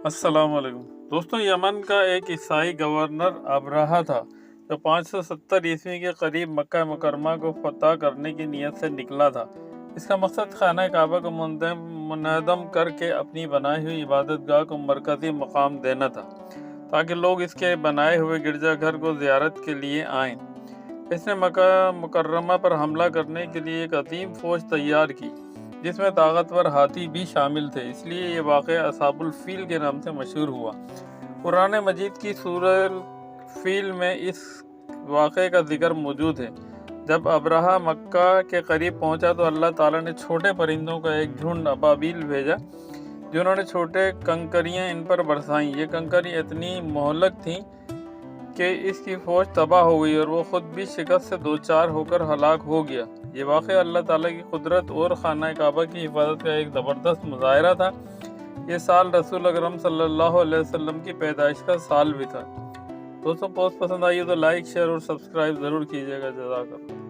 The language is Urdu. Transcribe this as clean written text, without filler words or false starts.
السلام علیکم دوستوں، یمن کا ایک عیسائی گورنر ابرہہ تھا جو 570 عیسوی کے قریب مکہ مکرمہ کو فتح کرنے کی نیت سے نکلا تھا۔ اس کا مقصد خانہ کعبہ کو منہدم کر کے اپنی بنائی ہوئی عبادت گاہ کو مرکزی مقام دینا تھا تاکہ لوگ اس کے بنائے ہوئے گرجا گھر کو زیارت کے لیے آئیں۔ اس نے مکہ مکرمہ پر حملہ کرنے کے لیے ایک عظیم فوج تیار کی جس میں طاقتور ہاتھی بھی شامل تھے، اس لیے یہ واقعہ اصحاب الفیل کے نام سے مشہور ہوا۔ قرآن مجید کی سورہ الفیل میں اس واقعے کا ذکر موجود ہے۔ جب ابرہہ مکہ کے قریب پہنچا تو اللہ تعالیٰ نے چھوٹے پرندوں کا ایک جھنڈ ابابیل بھیجا جنہوں نے چھوٹے کنکریاں ان پر برسائیں۔ یہ کنکریاں اتنی مہلک تھیں کہ اس کی فوج تباہ ہو گئی اور وہ خود بھی شکست سے دوچار ہو کر ہلاک ہو گیا۔ یہ واقعہ اللہ تعالیٰ کی قدرت اور خانہ کعبہ کی حفاظت کا ایک زبردست مظاہرہ تھا۔ یہ سال رسول اکرم صلی اللہ علیہ وسلم کی پیدائش کا سال بھی تھا۔ دوستوں، پوسٹ پسند آئی تو لائک، شیئر اور سبسکرائب ضرور کیجیے گا۔ جزاک اللہ۔